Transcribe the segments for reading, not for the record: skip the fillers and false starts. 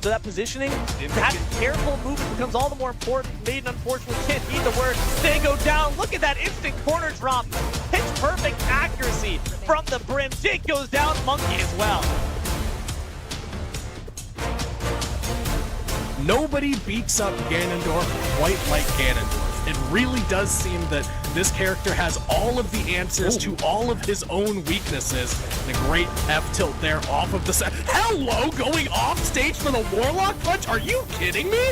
So that positioning, that careful movement becomes all the more important. Maiden unfortunately can't heed the word. They go down. Look at that instant corner drop. Pitch perfect accuracy from the brim. Jake goes down, Monkey as well. Nobody beats up Ganondorf quite like Ganondorf. It really does seem that this character has all of the answers to all of his own weaknesses. The great F-tilt there off of the set. Hello, going off stage for the Warlock Punch? Are you kidding me?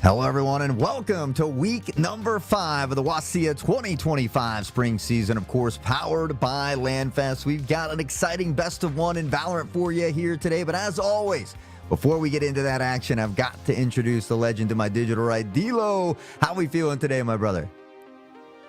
Hello everyone and welcome to week number 5 of the WSSEA 2025 spring season, of course powered by LANFest. We've got an exciting best of one in Valorant for you here today, but as always, before we get into that action, I've got to introduce the legend to my digital right, D-Lo. How we feeling today, my brother?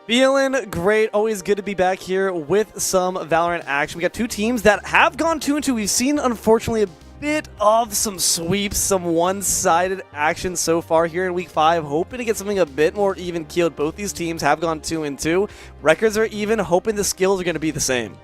Feeling great. Always good to be back here with some Valorant action. We got two teams that have gone 2-2. We've seen, unfortunately, a bit of some sweeps, some one-sided action so far here in week 5. Hoping to get something a bit more even-keeled. Both these teams have gone 2-2. Records are even. Hoping the skills are going to be the same.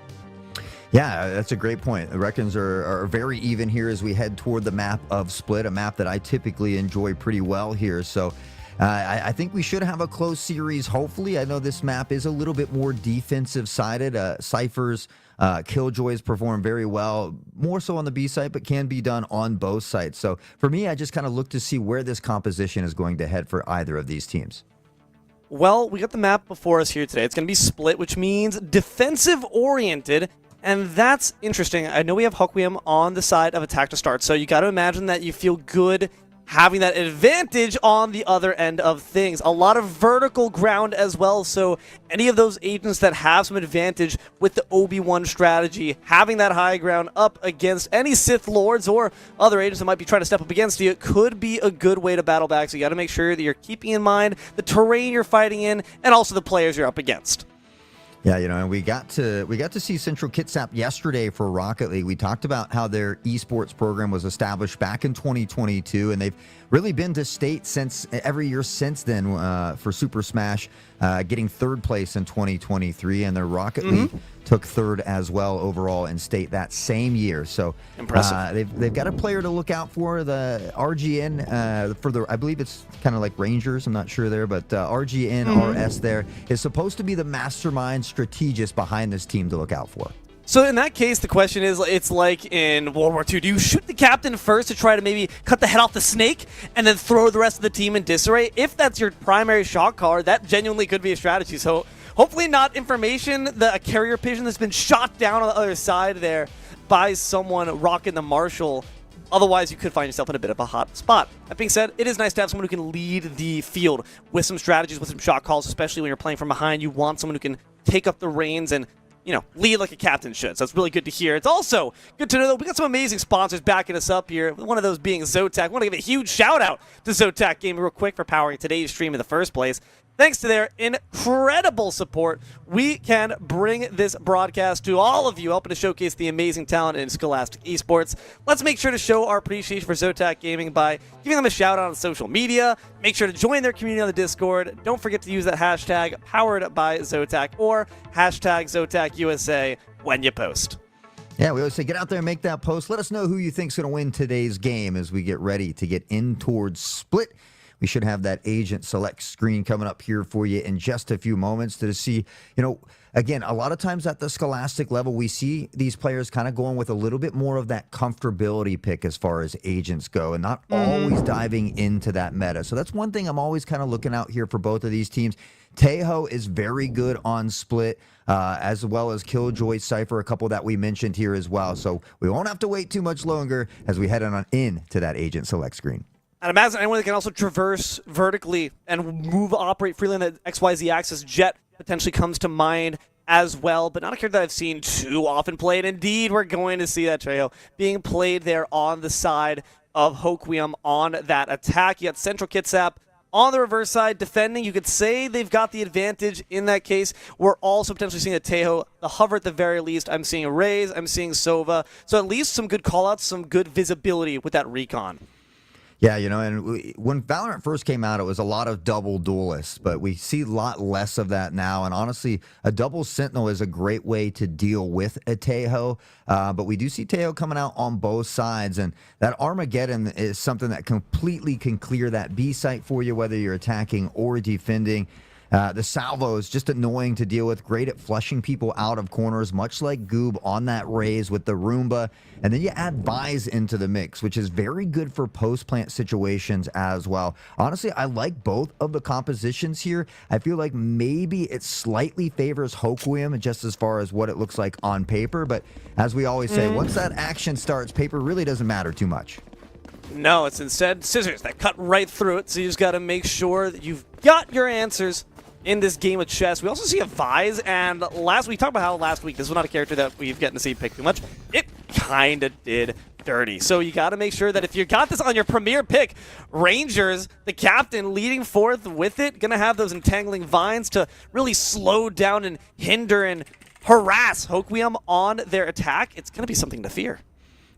Yeah, that's a great point. The reckons are very even here as we head toward the map of Split, a map that I typically enjoy pretty well here. So I think we should have a close series, hopefully. I know this map is a little bit more defensive-sided. Cypher's Killjoys perform very well, more so on the B side, but can be done on both sides. So for me, I just kind of look to see where this composition is going to head for either of these teams. Well, we got the map before us here today. It's going to be Split, which means defensive-oriented. And that's interesting. I know we have Hoquiam on the side of attack to start, so you got to imagine that you feel good having that advantage on the other end of things. A lot of vertical ground as well, so any of those agents that have some advantage with the OB1 strategy, having that high ground up against any Sith Lords or other agents that might be trying to step up against you could be a good way to battle back. So you got to make sure that you're keeping in mind the terrain you're fighting in and also the players you're up against. Yeah, you know, and we got to see Central Kitsap yesterday for Rocket League. We talked about how their esports program was established back in 2022, and they've really been to state since every year since then for Super Smash, getting 3rd place in 2023, and their Rocket League took 3rd as well overall in state that same year. So impressive. They've got a player to look out for, the RGN for the, I believe it's kind of like Rangers, I'm not sure there, but RGN RS there is supposed to be the mastermind strategist behind this team to look out for. So in that case, the question is, it's like in World War II. Do you shoot the captain first to try to maybe cut the head off the snake and then throw the rest of the team in disarray? If that's your primary shot caller, that genuinely could be a strategy. So hopefully not information, a carrier pigeon that's been shot down on the other side there by someone rocking the Marshall. Otherwise, you could find yourself in a bit of a hot spot. That being said, it is nice to have someone who can lead the field with some strategies, with some shot calls, especially when you're playing from behind. You want someone who can take up the reins and, you know, lead like a captain should. So it's really good to hear. It's also good to know that we got some amazing sponsors backing us up here. One of those being Zotac. I want to give a huge shout out to Zotac Gaming real quick for powering today's stream in the first place. Thanks to their incredible support, we can bring this broadcast to all of you, helping to showcase the amazing talent in Scholastic Esports. Let's make sure to show our appreciation for Zotac Gaming by giving them a shout out on social media. Make sure to join their community on the Discord. Don't forget to use that hashtag powered by Zotac or hashtag ZotacUSA when you post. Yeah, we always say get out there and make that post. Let us know who you think's going to win today's game as we get ready to get in towards Split. We should have that agent select screen coming up here for you in just a few moments to see, you know, again, a lot of times at the Scholastic level, we see these players kind of going with a little bit more of that comfortability pick as far as agents go and not always diving into that meta. So that's one thing I'm always kind of looking out here for both of these teams. Tejo is very good on Split, as well as Killjoy, Cypher, a couple that we mentioned here as well. So we won't have to wait too much longer as we head on into that agent select screen. I'd imagine anyone that can also traverse vertically and operate freely on the XYZ axis, Jet potentially comes to mind as well, but not a character that I've seen too often played. Indeed, we're going to see that Trejo being played there on the side of Hoquiam on that attack. You got Central Kitsap on the reverse side defending. You could say they've got the advantage in that case. We're also potentially seeing a Tejo, the hover at the very least. I'm seeing a Raze, I'm seeing Sova. So at least some good callouts, some good visibility with that recon. Yeah, and when Valorant first came out, it was a lot of double duelists, but we see a lot less of that now. And honestly, a double Sentinel is a great way to deal with a Tejo, but we do see Tejo coming out on both sides, and that Armageddon is something that completely can clear that B site for you, whether you're attacking or defending. The salvo is just annoying to deal with, great at flushing people out of corners, much like Goob on that raise with the Roomba. And then you add Vise into the mix, which is very good for post-plant situations as well. Honestly, I like both of the compositions here. I feel like maybe it slightly favors Hoquiam just as far as what it looks like on paper. But as we always say, once that action starts, paper really doesn't matter too much. No, it's instead scissors that cut right through it, so you just got to make sure that you've got your answers in this game of chess. We also see a Vise, and we talked about how last week this was not a character that we've gotten to see pick too much. It kind of did dirty. So you got to make sure that if you got this on your premier pick, Rangers, the captain leading forth with it, going to have those entangling vines to really slow down and hinder and harass Hoquiam on their attack. It's going to be something to fear.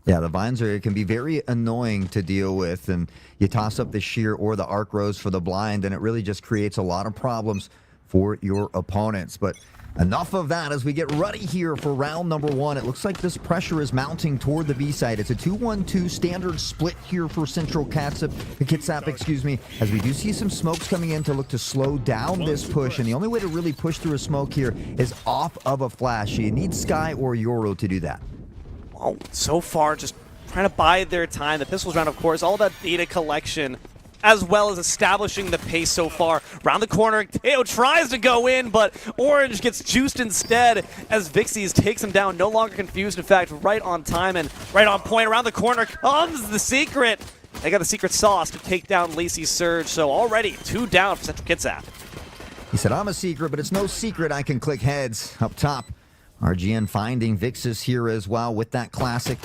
Yeah, the vines can be very annoying to deal with, and you toss up the shear or the arc rose for the blind, and it really just creates a lot of problems for your opponents. But enough of that as we get ready here for round number 1. It looks like this pressure is mounting toward the B side. It's a 2-1-2 standard split here for Central Kitsap, excuse me, as we do see some smokes coming in to look to slow down this push, and the only way to really push through a smoke here is off of a flash. You need Sky or Yoro to do that. Oh, so far, just trying to bide their time. The pistols round, of course, all that data collection, as well as establishing the pace so far. Round the corner, Teo tries to go in, but Orange gets juiced instead as Vixies takes him down. No longer confused, in fact, right on time and right on point. Around the corner comes the secret. They got the secret sauce to take down Lacey Surge, so already 2 down for Central Kitsap. He said, I'm a secret, but it's no secret I can click heads up top. RGN finding Vixus here as well with that classic.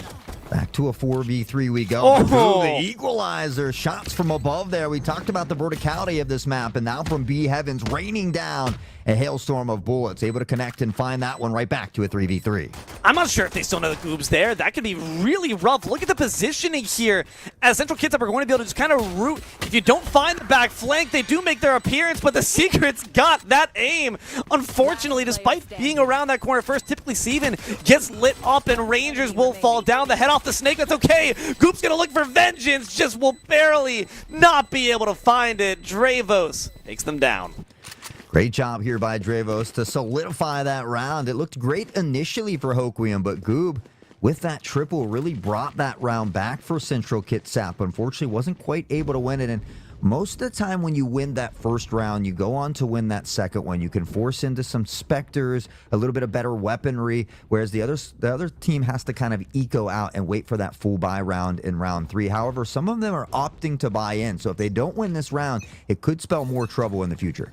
Back to a 4v3 we go. Oh. The equalizer, shots from above there. We talked about the verticality of this map, and now from B heavens raining down a hailstorm of bullets. Able to connect and find that one right back to a 3v3. I'm not sure if they still know the Goob's there. That could be really rough. Look at the positioning here, as Central Kitsap are going to be able to just kind of root. If you don't find the back flank, they do make their appearance, but the Secret's got that aim. Unfortunately, despite being around that corner first, typically Steven gets lit up and Rangers will fall down. The head off the snake, that's okay. Goop's going to look for vengeance, just will barely not be able to find it. Dravos takes them down. Great job here by Dravos to solidify that round. It looked great initially for Hoquiam, but Goob, with that triple, really brought that round back for Central Kitsap. Unfortunately, wasn't quite able to win it, and most of the time when you win that first round, you go on to win that second one. You can force into some Spectres, a little bit of better weaponry, whereas the other team has to kind of eco out and wait for that full buy round in round 3. However, some of them are opting to buy in, so if they don't win this round, it could spell more trouble in the future.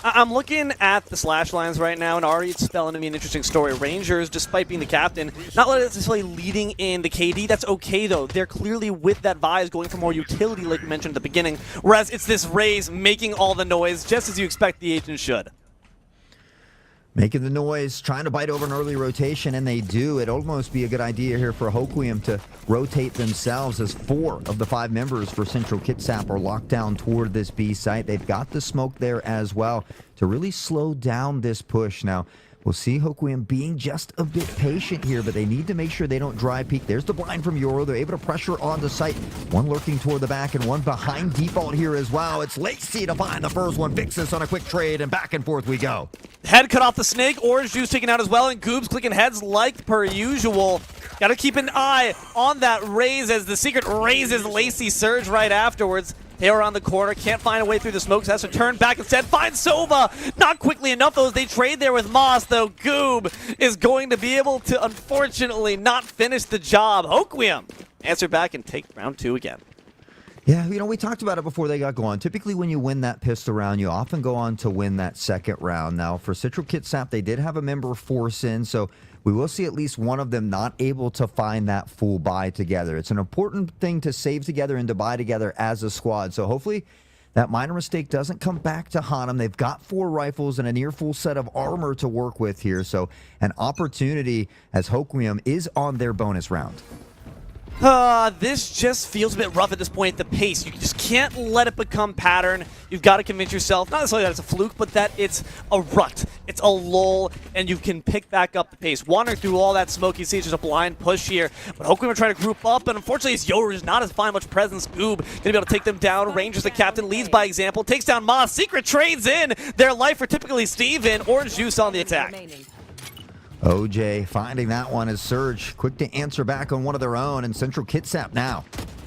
I'm looking at the slash lines right now, and already it's spelling to me an interesting story. Rangers, despite being the captain, not necessarily leading in the KD. That's okay, though. They're clearly with that Vise going for more utility, like we mentioned at the beginning, whereas it's this Raze making all the noise, just as you expect the agent should. Making the noise, trying to bite over an early rotation, and they do. It'd almost be a good idea here for Hoquiam to rotate themselves, as 4 of the 5 members for Central Kitsap are locked down toward this B site. They've got the smoke there as well to really slow down this push. Now, we'll see Hoquiam being just a bit patient here, but they need to make sure they don't dry peek. There's the blind from Yoro. They're able to pressure on the site. One lurking toward the back and one behind default here as well. It's Lacey to find the first one. Vixus on a quick trade, and back and forth we go. Head cut off the snake. Orange juice taken out as well, and Goob's clicking heads like per usual. Got to keep an eye on that raise as the secret raises Lacey Surge right afterwards. They're on the corner, can't find a way through the smokes, has to turn back instead, finds Sova! Not quickly enough, though, as they trade there with Moss, though Goob is going to be able to, unfortunately, not finish the job. Hoquiam answer back and take round 2 again. Yeah, we talked about it before they got going. Typically, when you win that pistol round, you often go on to win that second round. Now, for Central Kitsap, they did have a member force in, so we will see at least one of them not able to find that full buy together. It's an important thing to save together and to buy together as a squad. So hopefully that minor mistake doesn't come back to haunt them. They've got 4 rifles and a near full set of armor to work with here. So an opportunity as Hoquiam is on their bonus round. This just feels a bit rough at this point. The pace, you just can't let it become pattern. You've got to convince yourself, not necessarily that it's a fluke, but that it's a rut, it's a lull, and you can pick back up the pace. Wandering through all that smoke, you see it's just a blind push here, but Hoquiam are trying to group up, and unfortunately, it's Yoru is not as fine much presence. Goob gonna be able to take them down. Rangers, the captain, leads by example, takes down Moss. Secret trades in their life for typically Steven. Orange Juice on the attack. OJ finding that one as Surge quick to answer back on one of their own, and Central Kitsap now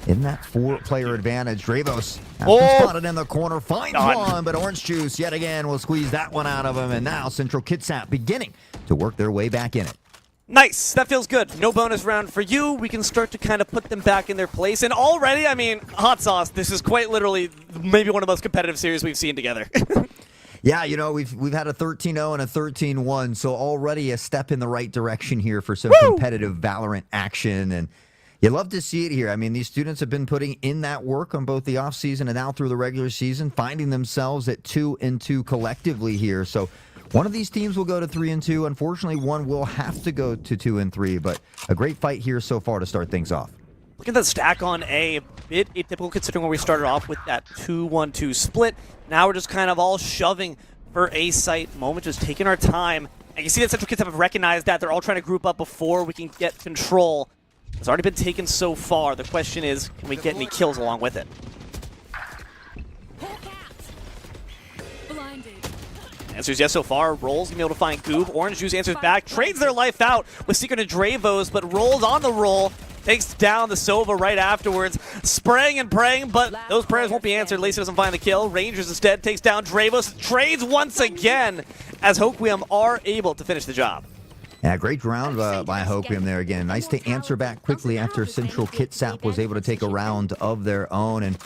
in that 4-player advantage. Dravos spotted in the corner, finds one, but Orange Juice yet again will squeeze that one out of him, and now Central Kitsap beginning to work their way back in it. Nice, that feels good. No bonus round for you. We can start to kind of put them back in their place, and already, I mean, hot sauce, this is quite literally maybe one of the most competitive series we've seen together. Yeah, you know, we've had a 13-0 and a 13-1, so already a step in the right direction here for some competitive Valorant action, and you love to see it here. I mean, these students have been putting in that work on both the offseason and now through the regular season, finding themselves at 2-2 collectively here. So one of these teams will go to 3-2. Unfortunately, one will have to go to 2-3, but a great fight here so far to start things off. Look at the stack on A bit atypical considering where we started off with that 2-1-2 split. Now we're just kind of all shoving for A site moment, just taking our time. And you see that Central Kids have recognized that. They're all trying to group up before we can get control. It's already been taken so far. The question is, can we get any kills along with it? Answer is yes so far. Rolls gonna be able to find Goob. Orange Juice answers back, trades their life out with Secret and Dravos, but Rolls on the roll. Takes down the Sova right afterwards. Spraying and praying, but those prayers won't be answered. Lacey doesn't find the kill. Rangers instead takes down Dravos. Trades once again as Hoquiam are able to finish the job. Yeah, great round by Hoquiam there again. Nice to answer back quickly after Central Kitsap was able to take a round of their own. And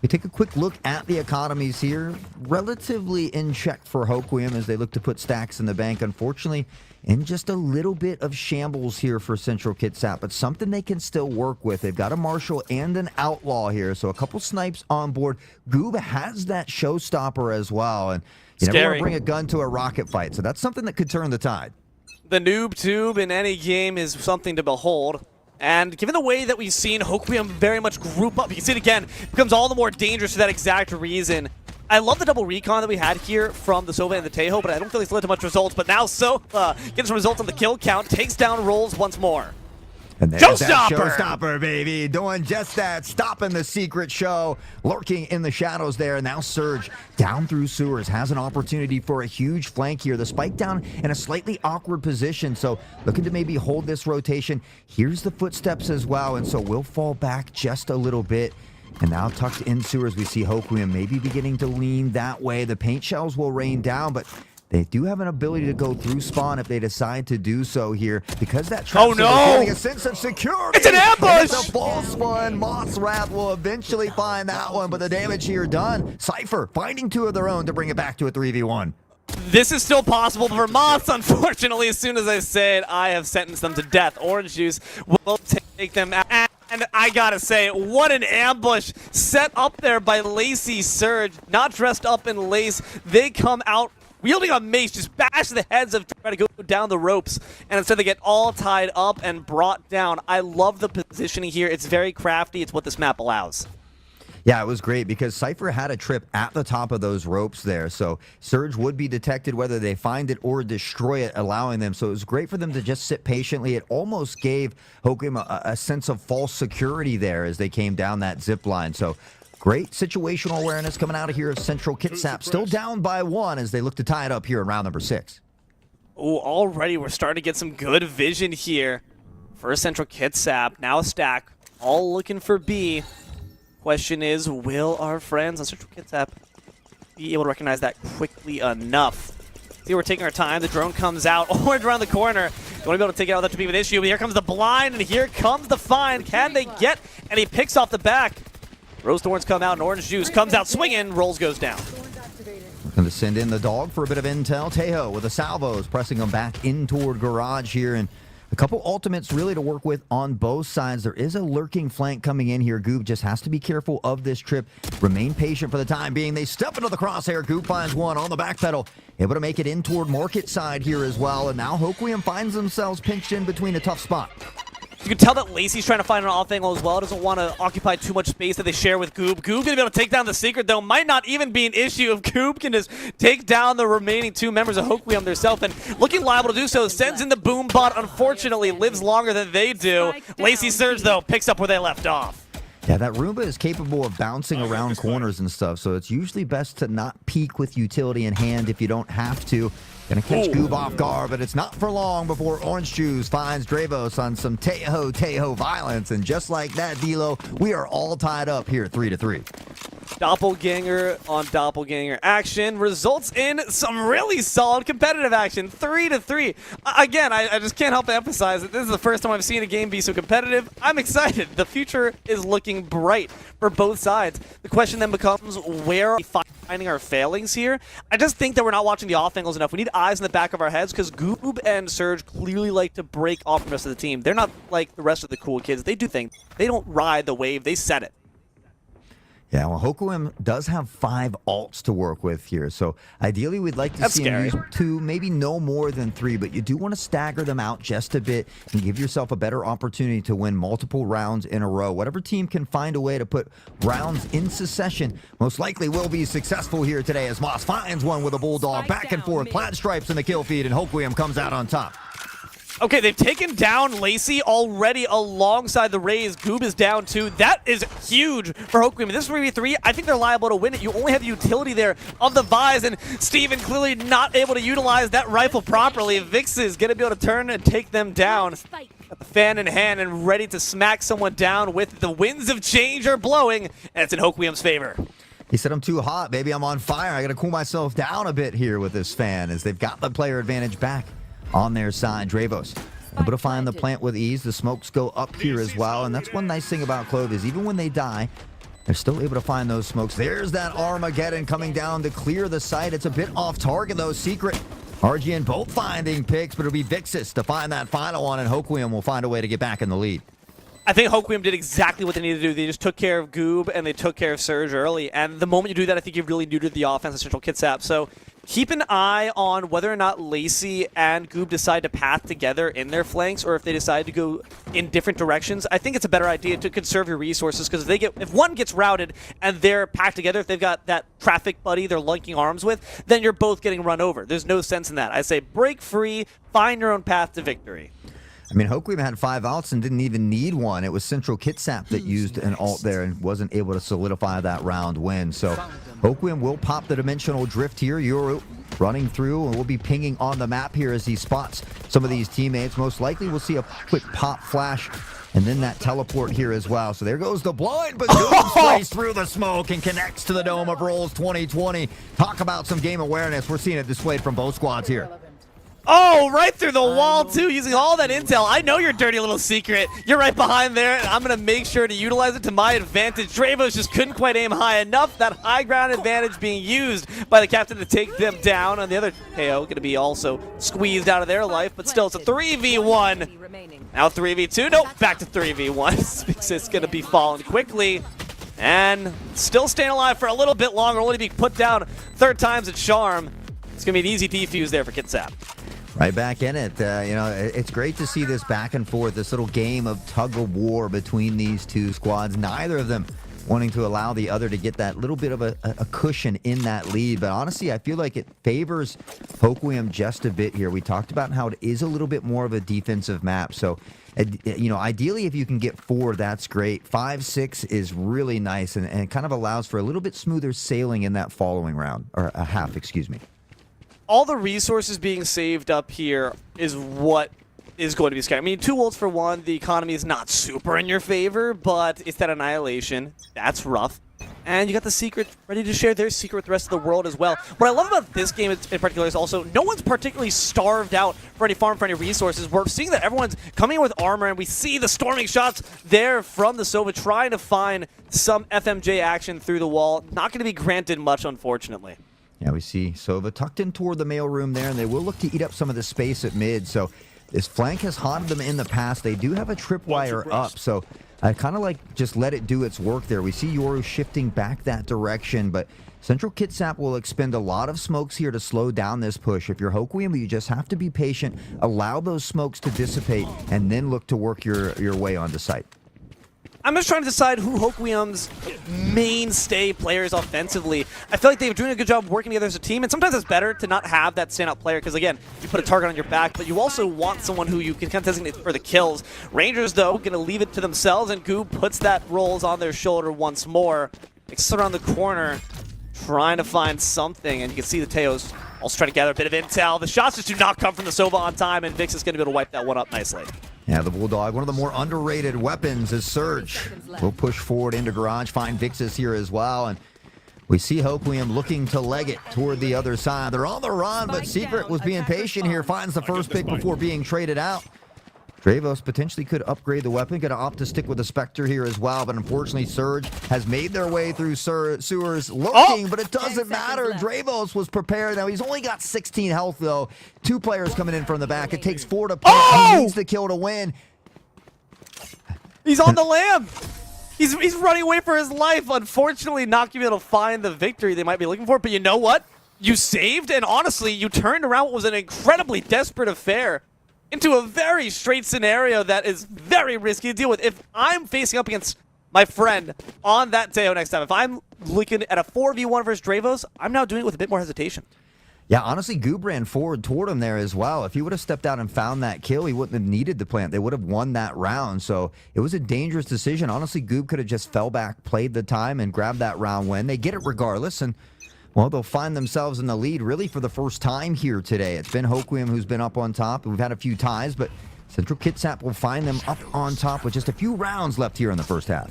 we take a quick look at the economies here. Relatively in check for Hoquiam as they look to put stacks in the bank. Unfortunately, in just a little bit of shambles here for Central Kitsap, but something they can still work with. They've got a Marshal and an Outlaw here, so a couple snipes on board. Goob has that showstopper as well, and you never want to bring a gun to a rocket fight, so that's something that could turn the tide. The noob tube in any game is something to behold. And given the way that we've seen Hoquiam very much group up, you can see it again, it becomes all the more dangerous for that exact reason. I love the double recon that we had here from the Sova and the Tejo, but I don't feel it's led to much results. But now Sova gets some results on the kill count, takes down Rolls once more. And there's that showstopper, baby, doing just that, stopping the secret show, lurking in the shadows there. Now Surge down through sewers has an opportunity for a huge flank here. The spike down in a slightly awkward position, so looking to maybe hold this rotation. Here's the footsteps as well, and so we'll fall back just a little bit. And now tucked in sewers, we see Hoquiam maybe beginning to lean that way. The paint shells will rain down, but they do have an ability to go through spawn if they decide to do so here. Because that trap is feeling a sense of security. It's an ambush! It's a false one. Moss Wrath will eventually find that one, but the damage here done. Cypher finding two of their own to bring it back to a 3v1. This is still possible for Moss, unfortunately. As soon as I say it, I have sentenced them to death. Orange Juice will take them out. And I gotta say, what an ambush set up there by Lacey Surge. Not dressed up in lace. They come out wielding a mace, just bash the heads of trying to go down the ropes. And instead they get all tied up and brought down. I love the positioning here. It's very crafty. It's what this map allows. Yeah, it was great because Cypher had a trip at the top of those ropes there. So Surge would be detected whether they find it or destroy it, allowing them. So it was great for them to just sit patiently. It almost gave Hoquiam a sense of false security there as they came down that zip line. So great situational awareness coming out of here of Central Kitsap. Still down by one as they look to tie it up here in round number 6. Oh, already we're starting to get some good vision here for Central Kitsap. Now a stack, all looking for B. Question is, will our friends on Central Kitsap be able to recognize that quickly enough? See, we're taking our time. The drone comes out. Orange around the corner. Don't want to be able to take it out. That to be an issue. But here comes the blind, and here comes the find. Can they get? And he picks off the back. Rose Thorns come out, and Orange Juice comes out swinging. Rolls goes down. Going to send in the dog for a bit of intel. Tejo with the salvos, pressing them back in toward garage here. And a couple ultimates really to work with on both sides. There is a lurking flank coming in here. Goob just has to be careful of this trip. Remain patient for the time being. They step into the crosshair. Goob finds one on the back pedal. Able to make it in toward market side here as well. And now Hoquiam finds themselves pinched in between a tough spot. You can tell that Lacey's trying to find an off angle as well. Doesn't want to occupy too much space that they share with Goob. Goob gonna be able to take down the Secret, though. Might not even be an issue if Goob can just take down the remaining 2 members of Hoquiam themselves, and looking liable to do so. Sends in the boom bot. Unfortunately, lives longer than they do. Lacey Surge, though, picks up where they left off. Yeah, that Roomba is capable of bouncing around corners and stuff, so it's usually best to not peek with utility in hand if you don't have to. Gonna catch Goob off guard, but it's not for long before Orange Juice finds Dravos on some Tejo violence, and just like that, D'Lo, we are all tied up here 3-3. Doppelganger on doppelganger action results in some really solid competitive action. 3-3. Again, I just can't help but emphasize that this is the first time I've seen a game be so competitive. I'm excited. The future is looking bright for both sides. The question then becomes, where are we finding our failings here? I just think that we're not watching the off angles enough. We need eyes in the back of our heads, because Goob and Surge clearly like to break off the rest of the team. They're not like the rest of the cool kids. They do things. They don't ride the wave. They set it. Yeah, well, Hoquiam does have 5 alts to work with here, so ideally we'd like to see him use 2, maybe no more than 3, but you do want to stagger them out just a bit and give yourself a better opportunity to win multiple rounds in a row. Whatever team can find a way to put rounds in succession most likely will be successful here today, as Moss finds one with a Bulldog, back and forth, plaid stripes in the kill feed, and Hoquiam comes out on top. Okay, they've taken down Lacey already alongside the Rays. Goob is down 2. That is huge for Hoquiam. This 3v3, I think they're liable to win it. You only have the utility there of the Vise, and Steven clearly not able to utilize that rifle properly. Vix is going to be able to turn and take them down. Got the fan in hand and ready to smack someone down with the winds of change are blowing, and it's in Hoquiam's favor. He said, I'm too hot, baby. I'm on fire. I got to cool myself down a bit here with this fan, as they've got the player advantage back on their side. Dravos able to find the plant with ease. The smokes go up here as well, and that's one nice thing about Clove is even when they die, they're still able to find those smokes. There's that Armageddon coming down to clear the site. It's a bit off target though. Secret, RGN both finding picks, but it'll be Vixis to find that final one, and Hoquiam will find a way to get back in the lead. I think Hoquiam did exactly what they needed to do. They just took care of Goob and they took care of Surge early. And the moment you do that, I think you've really neutered the offense of Central Kitsap. So keep an eye on whether or not Lacey and Goob decide to path together in their flanks, or if they decide to go in different directions. I think it's a better idea to conserve your resources, because if one gets routed and they're packed together, if they've got that traffic buddy they're linking arms with, then you're both getting run over. There's no sense in that. I say break free, find your own path to victory. I mean, Hoquiam had 5 alts and didn't even need one. It was Central Kitsap that used an alt there and wasn't able to solidify that round win. So Hoquiam will pop the dimensional drift here. Yoru running through, and we'll be pinging on the map here as he spots some of these teammates. Most likely we'll see a quick pop flash and then that teleport here as well. So there goes the blind, but Goob sprays through the smoke and connects to the dome of Rolls 2020. Talk about some game awareness. We're seeing it displayed from both squads here. Oh, right through the wall, too, using all that intel. I know your dirty little secret. You're right behind there, and I'm going to make sure to utilize it to my advantage. Dravos just couldn't quite aim high enough. That high ground advantage being used by the captain to take them down. On the other, Teo going to be also squeezed out of their life, but still, it's a 3v1. Now 3v2. Nope, back to 3v1. It's going to be falling quickly. And still staying alive for a little bit longer, only to be put down 3rd time's at Charm. It's going to be an easy defuse there for Kitsap. Right back in it. You know, it's great to see this back and forth, this little game of tug of war between these two squads. Neither of them wanting to allow the other to get that little bit of a cushion in that lead. But honestly, I feel like it favors Hoquiam just a bit here. We talked about how it is a little bit more of a defensive map. So, you know, ideally, if you can get 4, that's great. 5, 6 is really nice, and it kind of allows for a little bit smoother sailing in that following round, or a half, excuse me. All the resources being saved up here is what is going to be scary. I mean, 2 ults for 1, the economy is not super in your favor, but it's that annihilation. That's rough. And you got the secret ready to share their secret with the rest of the world as well. What I love about this game in particular is also no one's particularly starved out for any farm, for any resources. We're seeing that everyone's coming in with armor, and we see the storming shots there from the Sova trying to find some FMJ action through the wall. Not going to be granted much, unfortunately. Yeah, we see Sova tucked in toward the mail room there, and they will look to eat up some of the space at mid. So This flank has haunted them in the past. They do have a tripwire up, so I kind of like just let it do its work there. We see Yoru shifting back that direction, but Central Kitsap will expend a lot of smokes here to slow down this push. If you're Hoquiam, you just have to be patient, allow those smokes to dissipate, and then look to work your way onto site. I'm just trying to decide who Hoquiam's mainstay players offensively. I feel like they're doing a good job working together as a team, and sometimes it's better to not have that standout player because, again, you put a target on your back, but you also want someone who you can kind of designate for the kills. Rangers, though, going to leave it to themselves, and Goob puts that rolls on their shoulder once more. It's around the corner, trying to find something, and you can see the Teos also trying to gather a bit of intel. The shots just do not come from the Sova on time, and Vix is going to be able to wipe that one up nicely. Yeah, the Bulldog, one of the more underrated weapons is Surge. We'll push forward into Garage, find Vixis here as well, and we see Hoquiam looking to leg it toward the other side. They're on the run, but Secret was being patient here, finds the first pick before being traded out. Dravos potentially could upgrade the weapon, going to opt to stick with the Spectre here as well, but unfortunately Surge has made their way through sewers looking, but it doesn't matter. Dravos was prepared. Now he's only got 16 health though. 2 players coming in from the back. It takes 4 to plant. He needs the kill to win. He's on the lamb. He's running away for his life. Unfortunately, not going to be able to find the victory they might be looking for, but you know what? You saved, and honestly, you turned around what was an incredibly desperate affair into a very straight scenario that is very risky to deal with. If I'm facing up against my friend on that Teo next time, if I'm looking at a 4v1 versus Dravos, I'm now doing it with a bit more hesitation. Yeah, honestly, Goob ran forward toward him there as well. If he would have stepped out and found that kill, he wouldn't have needed the plant. They would have won that round. So it was a dangerous decision. Honestly, Goob could have just fell back, played the time, and grabbed that round win. They get it regardless, and well, they'll find themselves in the lead really for the first time here today. It's been Hoquiam who's been up on top. We've had a few ties, but Central Kitsap will find them up on top with just a few rounds left here in the first half.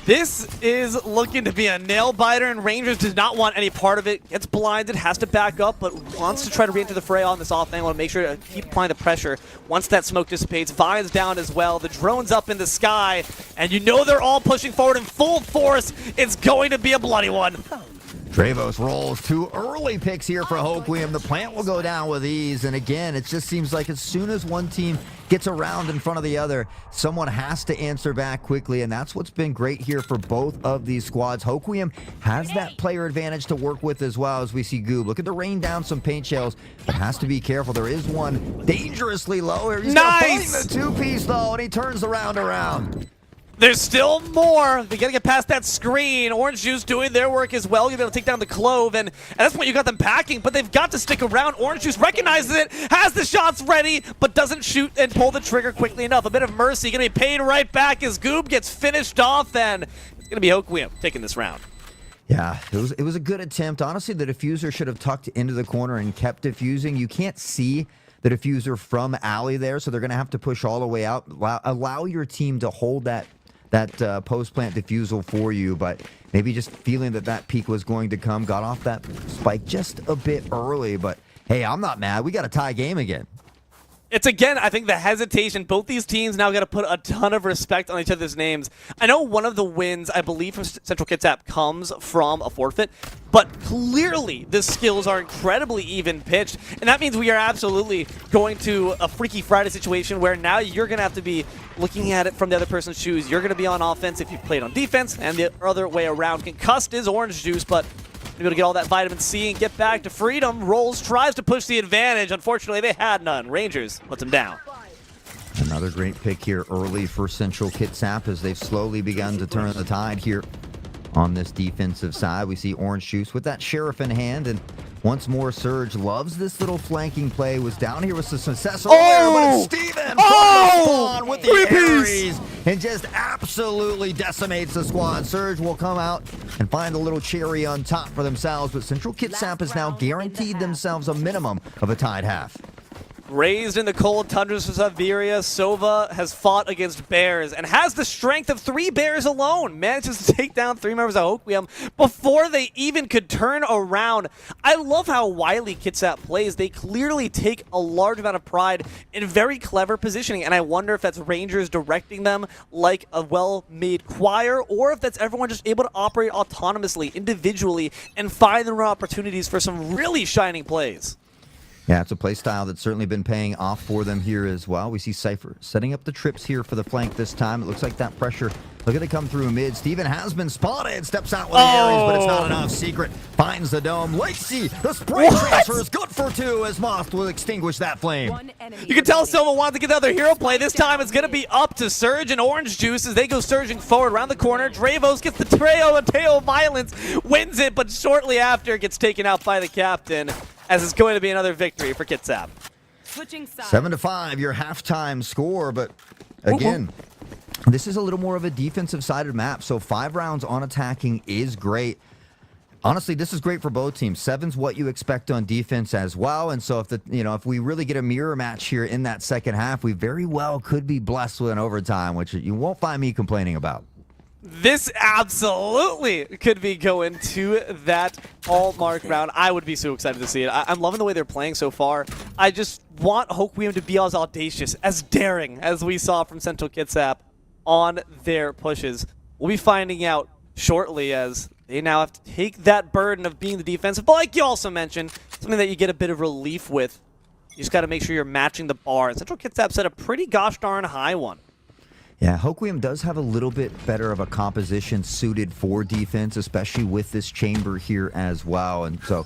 This is looking to be a nail-biter, and Rangers does not want any part of it. Gets blinded, has to back up, but wants to try to re-enter the fray on this off angle and make sure to keep applying the pressure. Once that smoke dissipates, Vine's down as well. The drone's up in the sky, and you know they're all pushing forward in full force. It's going to be a bloody one. Dravos rolls 2 early picks here for Hoquiam. The plant will go down with ease, and again, it just seems like as soon as one team gets around in front of the other, someone has to answer back quickly, and that's what's been great here for both of these squads. Hoquiam has that player advantage to work with as well, as we see Goob looking to rain down some paint shells, but has to be careful. There is one dangerously low here. He's nice! gonna find the 2-piece though, and he turns the round around. There's still more. They gotta get past that screen. Orange Juice doing their work as well. You're able to take down the Clove, and at this point you got them packing, but they've got to stick around. Orange Juice recognizes it, has the shots ready, but doesn't shoot and pull the trigger quickly enough. A bit of mercy gonna be paid right back as Goob gets finished off, and it's gonna be Hoquiam taking this round. Yeah, it was a good attempt. Honestly, the diffuser should have tucked into the corner and kept diffusing. You can't see the diffuser from alley there, so they're gonna have to push all the way out. Allow your team to hold that post-plant diffusal for you, but maybe just feeling that peak was going to come, got off that spike just a bit early, but hey, I'm not mad. We got a tie game again. It's, again, I think the hesitation. Both these teams now got to put a ton of respect on each other's names. I know one of the wins, I believe, from Central Kitsap comes from a forfeit, but clearly the skills are incredibly even pitched, and that means we are absolutely going to a Freaky Friday situation where now you're going to have to be looking at it from the other person's shoes. You're going to be on offense if you played on defense, and the other way around. Concussed is Orange Juice, but able to get all that vitamin C and get back to freedom. Rolls tries to push the advantage. Unfortunately, they had none. Rangers puts him down. Another great pick here early for Central Kitsap as they've slowly begun to turn the tide here on this defensive side. We see Orange Juice with that Sheriff in hand, and once more Surge loves this little flanking play. Was down here with some success earlier, but it's Steven from the spawn with the Aries and just absolutely decimates the squad. Surge will come out and find a little cherry on top for themselves, but Central Kitsap has now guaranteed themselves a minimum of a tied half. Raised in the cold tundras of Siberia, Sova has fought against bears and has the strength of 3 bears alone. Manages to take down 3 members of Hoquiam before they even could turn around. I love how wily Kitsap plays. They clearly take a large amount of pride in very clever positioning, and I wonder if that's Rangers directing them like a well-made choir, or if that's everyone just able to operate autonomously, individually, and find their own opportunities for some really shining plays. Yeah, it's a play style that's certainly been paying off for them here as well. We see Cypher setting up the trips here for the flank this time. It looks like that pressure. Look at it come through mid. Steven has been spotted. Steps out with the Ares, but it's not enough. Secret finds the dome. Lacy, the spray transfer is good for 2 as Moth will extinguish that flame. You can tell Silva wanted to get the other hero play. This time it's going to be up to Surge and Orange Juice as they go surging forward around the corner. Dravos gets the Treo and Teo Violence, wins it, but shortly after gets taken out by the captain, as it's going to be another victory for Kitsap. 7-5, your halftime score, but again, this is a little more of a defensive-sided map, so 5 rounds on attacking is great. Honestly, this is great for both teams. 7's what you expect on defense as well, and so if we really get a mirror match here in that second half, we very well could be blessed with an overtime, which you won't find me complaining about. This absolutely could be going to that hallmark round. I would be so excited to see it. I'm loving the way they're playing so far. I just want Hoquiam to be as audacious, as daring as we saw from Central Kitsap on their pushes. We'll be finding out shortly as they now have to take that burden of being the defensive. But like you also mentioned, something that you get a bit of relief with. You just got to make sure you're matching the bar. And Central Kitsap set a pretty gosh darn high one. Yeah, Hoquiam does have a little bit better of a composition suited for defense, especially with this chamber here as well. And so,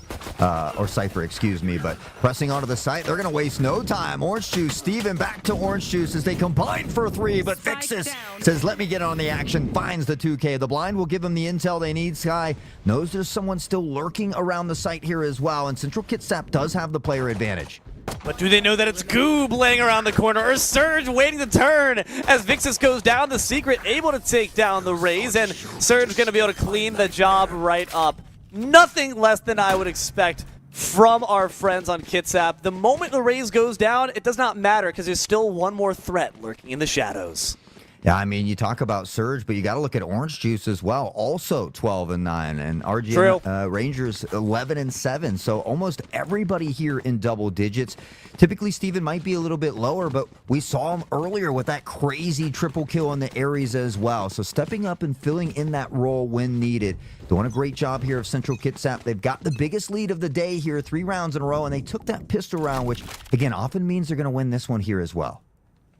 or Cypher, excuse me, but pressing onto the site, they're going to waste no time. Orange Juice, Steven back to Orange Juice as they combine for 3, but Fixus says, let me get on the action, finds the 2K. The blind will give them the intel they need. Sky knows there's someone still lurking around the site here as well, and Central Kitsap does have the player advantage. But do they know that it's Goob laying around the corner, or Surge waiting to turn as Vixus goes down? The Secret able to take down the Raze, and Surge going to be able to clean the job right up. Nothing less than I would expect from our friends on Kitsap. The moment the Raze goes down, it does not matter because there's still one more threat lurking in the shadows. Yeah, I mean, you talk about Surge, but you got to look at Orange Juice as well. Also 12-9, and RGN Rangers 11-7. So almost everybody here in double digits. Typically, Steven might be a little bit lower, but we saw him earlier with that crazy triple kill on the Ares as well. So stepping up and filling in that role when needed. Doing a great job here of Central Kitsap. They've got the biggest lead of the day here, 3 rounds in a row, and they took that pistol round, which again often means they're going to win this one here as well.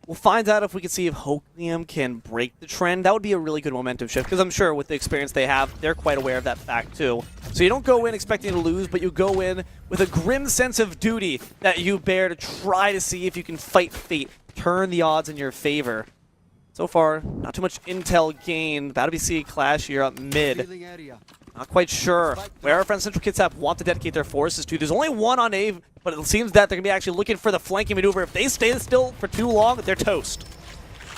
We'll find out if we can see if Hoquiam can break the trend. That would be a really good momentum shift, because I'm sure with the experience they have, they're quite aware of that fact too. So you don't go in expecting to lose, but you go in with a grim sense of duty that you bear to try to see if you can fight fate, turn the odds in your favor. So far, not too much intel gained. About to be seeing Clash here up mid. Not quite sure where our friends Central Kitsap want to dedicate their forces to. There's only one on A, but it seems that they're going to be actually looking for the flanking maneuver. If they stay still for too long, they're toast.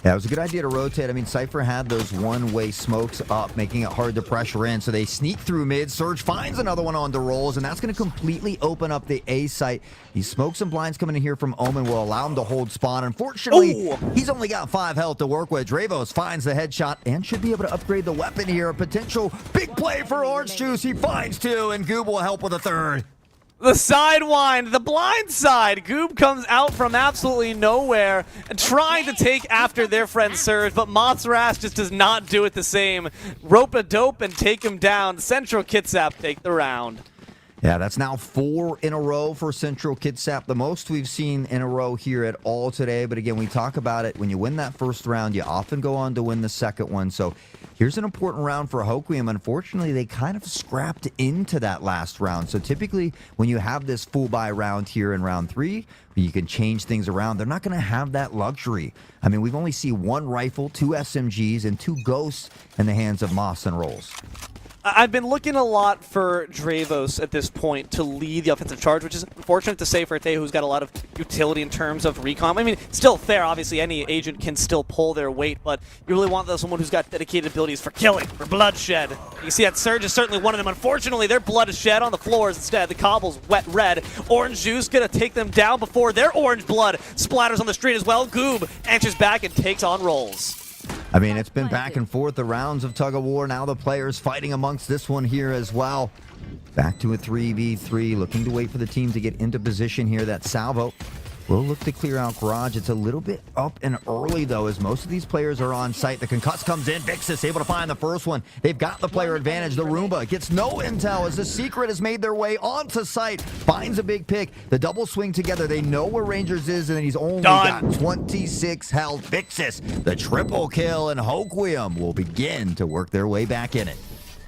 Yeah, it was a good idea to rotate. I mean, Cypher had those one-way smokes up, making it hard to pressure in. So they sneak through mid. Surge finds another one on the rolls, and that's going to completely open up the A site. These smokes and blinds coming in here from Omen will allow him to hold spawn. Unfortunately, he's only got 5 health to work with. Dravos finds the headshot and should be able to upgrade the weapon here. A potential big play for Orange Juice. He finds 2, and Goob will help with a 3rd. The sidewind, the blind side. Goob comes out from absolutely nowhere and trying to take after their friend Surge, but Moth's just does not do it the same. Rope a dope and take him down. Central Kitsap take the round. Yeah, that's now 4 in a row for Central Kitsap, the most we've seen in a row here at all today. But again, we talk about it. When you win that first round, you often go on to win the second one. So here's an important round for Hoquiam. Unfortunately, they kind of scrapped into that last round. So typically, when you have this full buy round here in round 3, you can change things around. They're not going to have that luxury. I mean, we've only seen 1 rifle, 2 SMGs, and 2 ghosts in the hands of Moss and Rolls. I've been looking a lot for Dravos at this point to lead the offensive charge, which is unfortunate to say for a Te who's got a lot of utility in terms of recon. I mean, still fair. Obviously, any agent can still pull their weight, but you really want someone who's got dedicated abilities for killing, for bloodshed. You see that Surge is certainly one of them. Unfortunately, their blood is shed on the floors instead. The cobble's wet red. Orange Juice gonna take them down before their orange blood splatters on the street as well. Goob answers back and takes on Rolls. I mean, it's been back and forth, the rounds of tug of war. Now the players fighting amongst this one here as well. Back to a 3v3, looking to wait for the team to get into position here. That salvo We'll look to clear out garage. It's a little bit up and early, though, as most of these players are on site. The concuss comes in. Vixus able to find the first one. They've got the player advantage. The Roomba gets no intel as the Secret has made their way onto site. Finds a big pick. The double swing together. They know where Rangers is, and he's only got 26 health. Vixus, the triple kill, and Hoquiam will begin to work their way back in it.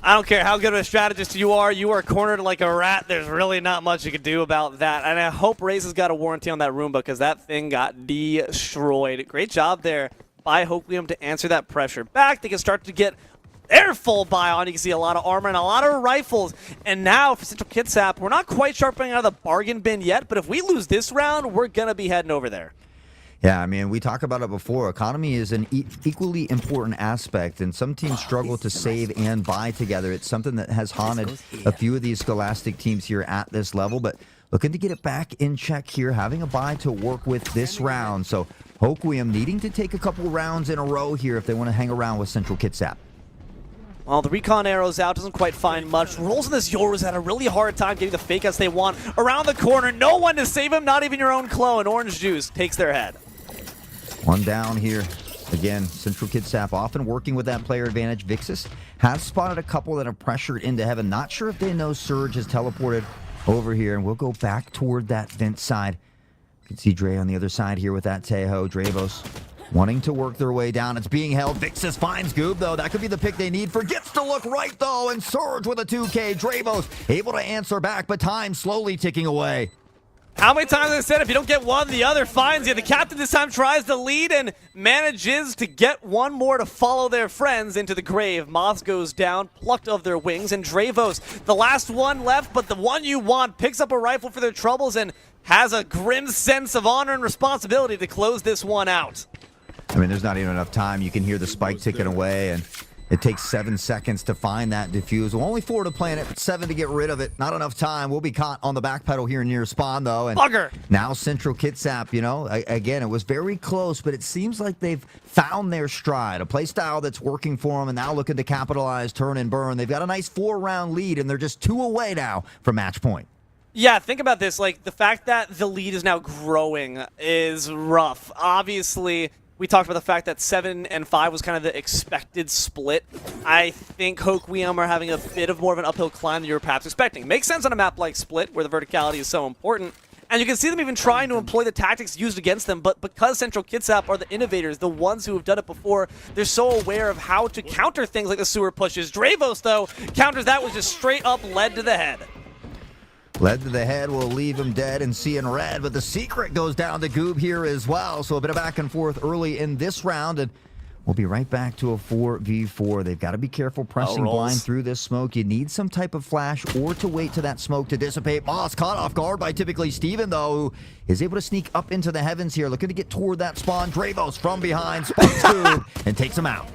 I don't care how good of a strategist you are cornered like a rat. There's really not much you can do about that. And I hope Raze has got a warranty on that Roomba because that thing got destroyed. Great job there by Hoquiam to answer that pressure back. They can start to get their full buy on. You can see a lot of armor and a lot of rifles. And now for Central Kitsap, we're not quite sharpening out of the bargain bin yet, but if we lose this round, we're going to be heading over there. Yeah, I mean, we talked about it before. Economy is an equally important aspect, and some teams struggle to save and buy together. It's something that has haunted a few of these Scholastic teams here at this level, but looking to get it back in check here, having a buy to work with this round. So Hoquiam needing to take a couple rounds in a row here if they want to hang around with Central Kitsap. Well, the recon arrow's out, doesn't quite find much. Rolls in this Yoru's had a really hard time getting the fake outs they want. Around the corner, no one to save him, not even your own clone. Orange Juice takes their head. One down here. Again, Central Kitsap often working with that player advantage. Vixus has spotted a couple that are pressured into heaven. Not sure if they know Surge has teleported over here, and we'll go back toward that vent side. You can see Dre on the other side here with that Tejo. Dravos wanting to work their way down. It's being held. Vixus finds Goob, though. That could be the pick they need. Forgets to look right, though, and Surge with a 2K. Dravos able to answer back, but time slowly ticking away. How many times have I said if you don't get one, the other finds you? The captain this time tries to lead and manages to get one more to follow their friends into the grave. Moth goes down, plucked of their wings, and Dravos, the last one left, but the one you want, picks up a rifle for their troubles and has a grim sense of honor and responsibility to close this one out. I mean, there's not even enough time. You can hear the spike ticking away, and it takes 7 seconds to find that defuse. Well, only 4 to plant it, but 7 to get rid of it. Not enough time. We'll be caught on the back pedal here near spawn, though. And Bugger! Now Central Kitsap, you know, again, it was very close, but it seems like they've found their stride, a play style that's working for them, and now looking to capitalize, turn and burn. They've got a nice 4-round lead, and they're just 2 away now from match point. Yeah, think about this. Like, the fact that the lead is now growing is rough. Obviously, we talked about the fact that 7 and 5 was kind of the expected split. I think Hoquiam are having a bit of more of an uphill climb than you were perhaps expecting. Makes sense on a map like Split, where the verticality is so important. And you can see them even trying to employ the tactics used against them, but because Central Kitsap are the innovators, the ones who have done it before, they're so aware of how to counter things like the sewer pushes. Dravos, though, counters that with just straight up lead to the head. Lead to the head will leave him dead and seeing red, but the Secret goes down to Goob here as well. So a bit of back and forth early in this round, and we'll be right back to a 4v4. They've got to be careful pressing blind through this smoke. You need some type of flash or to wait to that smoke to dissipate. Moss caught off guard by typically Steven, though, who is able to sneak up into the heavens here, looking to get toward that spawn. Dravos from behind, spikes Goob, and takes him out.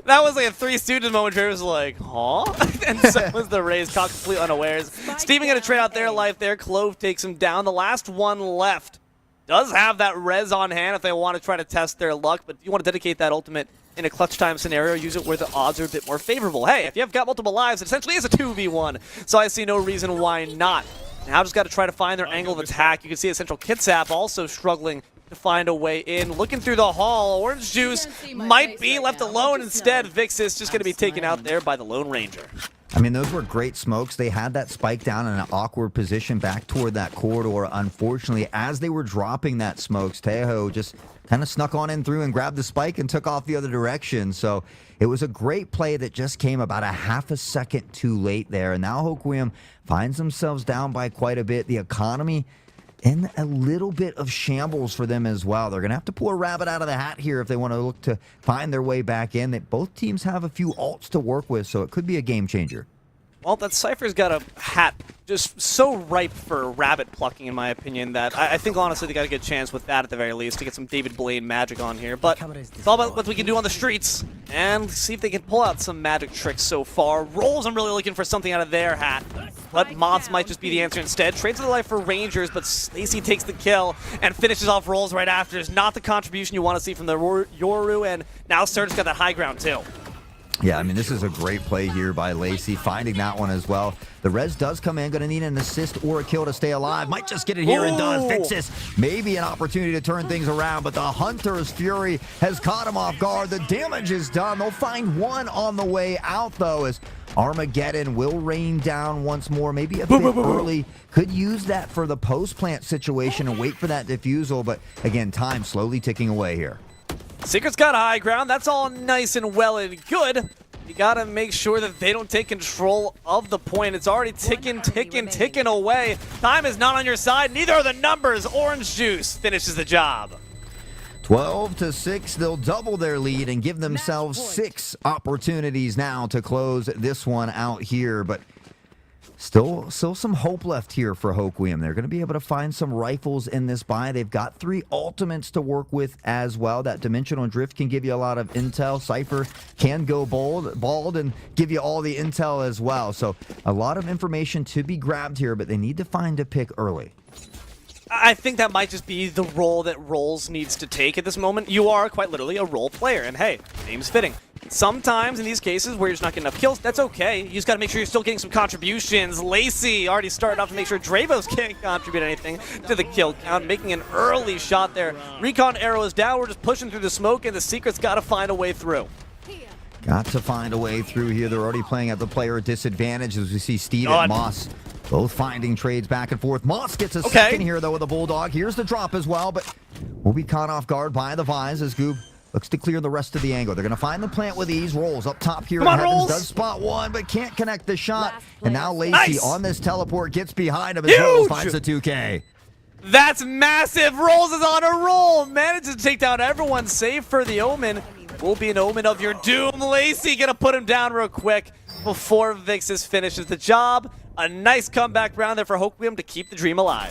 That was like a Three Stooges moment where it was like, huh? And so was the Rays, caught completely unawares. Steven going to trade out their life there. Clove takes him down. The last one left does have that res on hand if they want to try to test their luck, but you want to dedicate that ultimate in a clutch time scenario, use it where the odds are a bit more favorable. Hey, if you have got multiple lives, it essentially is a 2v1, so I see no reason why not. Now just got to try to find their angle of attack. You can see a Central Kitsap also struggling to find a way in. Looking through the hall, Orange Juice might be left alone instead. Vixus just going to be taken out there by the Lone Ranger. I mean, those were great smokes. They had that spike down in an awkward position back toward that corridor. Unfortunately, as they were dropping that smokes, Tejo just kind of snuck on in through and grabbed the spike and took off the other direction. So it was a great play that just came about a half a second too late there. And now Hoquiam finds themselves down by quite a bit. The economy in a little bit of shambles for them as well. They're going to have to pull a rabbit out of the hat here if they want to look to find their way back in. That both teams have a few ults to work with, so it could be a game changer. Well, that Cypher's got a hat just so ripe for rabbit plucking, in my opinion, that I think, honestly, they got a good chance with that at the very least to get some David Blaine magic on here. But it's all about what we can do on the streets and see if they can pull out some magic tricks so far. Rolls, I'm really looking for something out of their hat, but Moths might just be the answer instead. Trades of the life for Rangers, but Stacy takes the kill and finishes off Rolls right after. It's not the contribution you want to see from the Yoru, and now Surge's got that high ground, too. Yeah, I mean, this is a great play here by Lacey, finding that one as well. The res does come in, going to need an assist or a kill to stay alive. Might just get it here and does. Fixes maybe an opportunity to turn things around, but the Hunter's Fury has caught him off guard. The damage is done. They'll find one on the way out, though, as Armageddon will rain down once more. Maybe a bit early. Could use that for the post-plant situation and wait for that defusal, but again, time slowly ticking away here. Secret's got high ground. That's all nice and well and good. You gotta make sure that they don't take control of the point. It's already ticking away. Time is not on your side. Neither are the numbers. Orange Juice finishes the job. 12-6, they'll double their lead and give themselves 6 opportunities now to close this one out here, but still some hope left here for Hoquiam. They're going to be able to find some rifles in this buy. They've got 3 ultimates to work with as well. That Dimensional Drift can give you a lot of intel. Cypher can go bald and give you all the intel as well. So a lot of information to be grabbed here, but they need to find a pick early. I think that might just be the role that Rolls needs to take at this moment. You are quite literally a role player, and hey, name's fitting. Sometimes in these cases where you're just not getting enough kills, that's okay. You just got to make sure you're still getting some contributions. Lacey already started off to make sure Dravos can't contribute anything to the kill count, making an early shot there. Recon arrow is down. We're just pushing through the smoke, and the Secret's got to find a way through. Got to find a way through here. They're already playing at the player disadvantage as we see Steve and Moss both finding trades back and forth. Moss gets a second here, though, with a Bulldog. Here's the drop as well, but will be caught off guard by the Vise as Goob looks to clear the rest of the angle. They're going to find the plant with ease. Rolls up top here. Heavens does spot one, but can't connect the shot. And now Lacey on this teleport gets behind him as Rolls finds the 2K. That's massive. Rolls is on a roll. Manages to take down everyone save for the Omen. Will be an Omen of your doom. Lacey going to put him down real quick before Vixis finishes the job. A nice comeback round there for Hoquiam to keep the dream alive.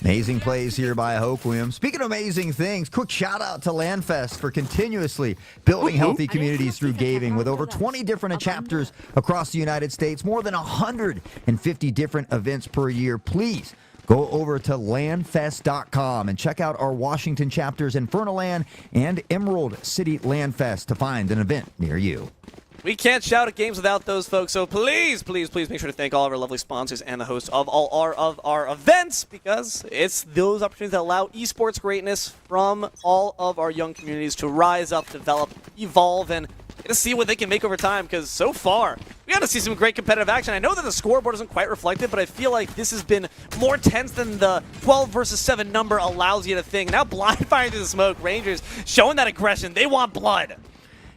Amazing plays here by Hoquiam. Speaking of amazing things, quick shout out to Landfest for continuously building healthy communities through gaming with over 20 different chapters across the United States, more than 150 different events per year. Please go over to landfest.com and check out our Washington chapters, Inferno Land and Emerald City Landfest, to find an event near you. We can't shout at games without those folks, so please make sure to thank all of our lovely sponsors and the hosts of all of our events, because it's those opportunities that allow esports greatness from all of our young communities to rise up, develop, evolve, and get to see what they can make over time, because so far, we got to see some great competitive action. I know that the scoreboard isn't quite reflected, but I feel like this has been more tense than the 12 versus 7 number allows you to think. Now blind firing through the smoke, Rangers showing that aggression. They want blood.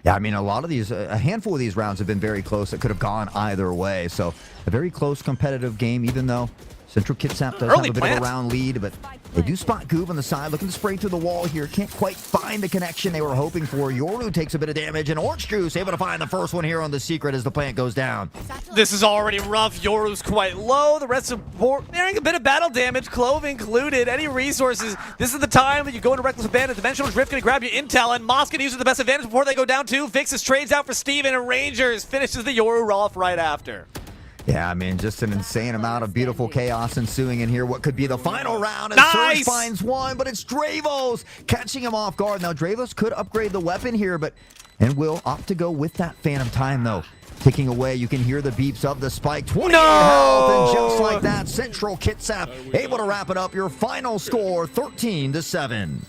Yeah, I mean, a handful of these rounds have been very close. It could have gone either way. So a very close competitive game, even though Central Kitsap does have a bit of a round lead, but they do spot Goob on the side, looking to spray through the wall here. Can't quite find the connection they were hoping for. Yoru takes a bit of damage, and Orange Juice able to find the first one here on the Secret as the plant goes down. This is already rough. Yoru's quite low. The rest of board bearing a bit of battle damage, Clove included. Any resources, this is the time that you go into Reckless Abandon. Dimensional Drift going to grab your intel, and Moss going to use it to the best advantage before they go down two. Vixis trades out for Steven, and Rangers finishes the Yoru off right after. Yeah, I mean, just an insane amount of beautiful chaos ensuing in here. What could be the final round? And nice! Surge finds one, but it's Dravos catching him off guard. Now, Dravos could upgrade the weapon here, and will opt to go with that Phantom Time, though. Ticking away, you can hear the beeps of the spike. 20 health, and just like that, Central Kitsap able to wrap it up. Your final score, 13-7.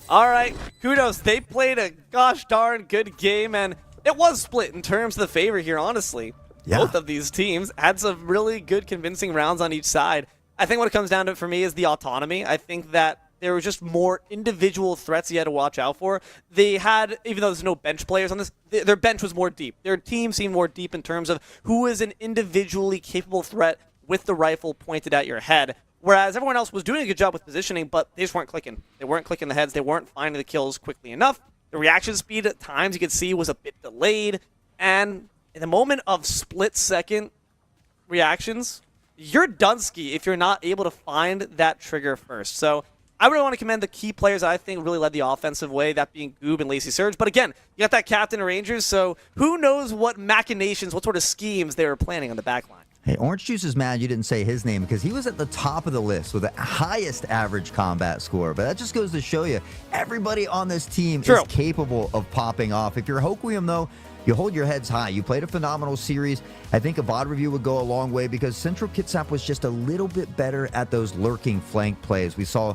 All right, kudos. They played a gosh darn good game, and it was split in terms of the favor here, honestly. Yeah. Both of these teams had some really good convincing rounds on each side. I think what it comes down to for me is the autonomy. I think that there were just more individual threats you had to watch out for. They had, even though there's no bench players on this, their bench was more deep. Their team seemed more deep in terms of who is an individually capable threat with the rifle pointed at your head. Whereas everyone else was doing a good job with positioning, but they just weren't clicking. They weren't clicking the heads. They weren't finding the kills quickly enough. The reaction speed at times you could see was a bit delayed, and in the moment of split-second reactions, you're Dunsky if you're not able to find that trigger first. So I really want to commend the key players I think really led the offensive way, that being Goob and Lacey Surge. But again, you got that captain of Rangers, so who knows what machinations, what sort of schemes they were planning on the back line. Hey, Orange Juice is mad you didn't say his name because he was at the top of the list with the highest average combat score. But that just goes to show you, everybody on this team is capable of popping off. If you're Hoquiam, though, you hold your heads high. You played a phenomenal series. I think a VOD review would go a long way because Central Kitsap was just a little bit better at those lurking flank plays. We saw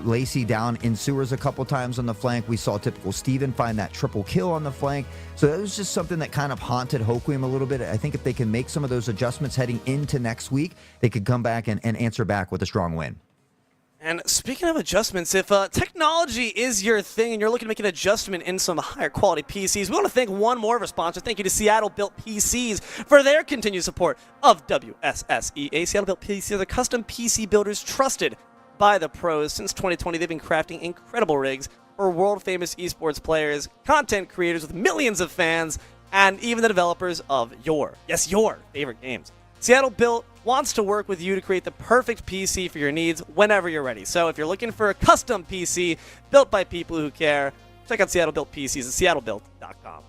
Lacey down in sewers a couple times on the flank. We saw typical Steven find that triple kill on the flank. So it was just something that kind of haunted Hoquiam a little bit. I think if they can make some of those adjustments heading into next week, they could come back and answer back with a strong win. And speaking of adjustments, if technology is your thing and you're looking to make an adjustment in some higher quality PCs, we want to thank one more of our sponsors. Thank you to Seattle Built PCs for their continued support of WSSEA. Seattle Built PCs are the custom PC builders trusted by the pros. Since 2020, they've been crafting incredible rigs for world-famous esports players, content creators with millions of fans, and even the developers of your favorite games. Seattle Built wants to work with you to create the perfect PC for your needs whenever you're ready. So if you're looking for a custom PC built by people who care, check out Seattle Built PCs at seattlebuilt.com.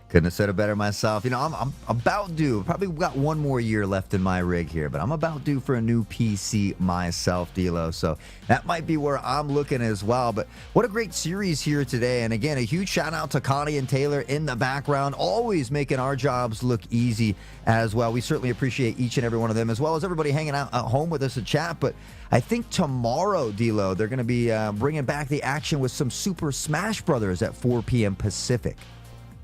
Couldn't have said it better myself. You know, I'm about due. Probably got one more year left in my rig here, but I'm about due for a new PC myself, D'Lo. So that might be where I'm looking as well. But what a great series here today. And again, a huge shout out to Connie and Taylor in the background, always making our jobs look easy as well. We certainly appreciate each and every one of them, as well as everybody hanging out at home with us at chat. But I think tomorrow, D'Lo, they're going to be bringing back the action with some Super Smash Brothers at 4 p.m. Pacific.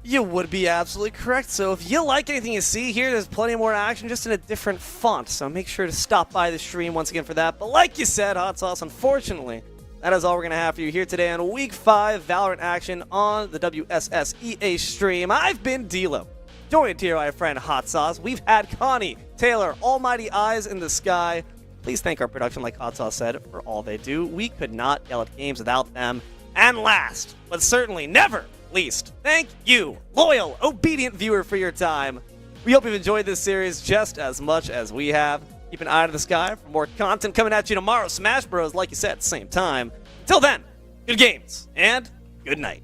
You would be absolutely correct. So if you like anything you see here, there's plenty more action, just in a different font. So make sure to stop by the stream once again for that. But like you said, Hot Sauce, unfortunately, that is all we're going to have for you here today on Week 5 Valorant action on the WSSEA stream. I've been D'Lo, joined here by my friend Hot Sauce. We've had Connie, Taylor, almighty eyes in the sky. Please thank our production, like Hot Sauce said, for all they do. We could not yell at games without them. And last, but certainly never least, thank you, loyal, obedient viewer, for your time. We hope you've enjoyed this series just as much as we have. Keep an eye to the sky for more content coming at you tomorrow. Smash Bros, like you said, same time. Until then, good games and good night.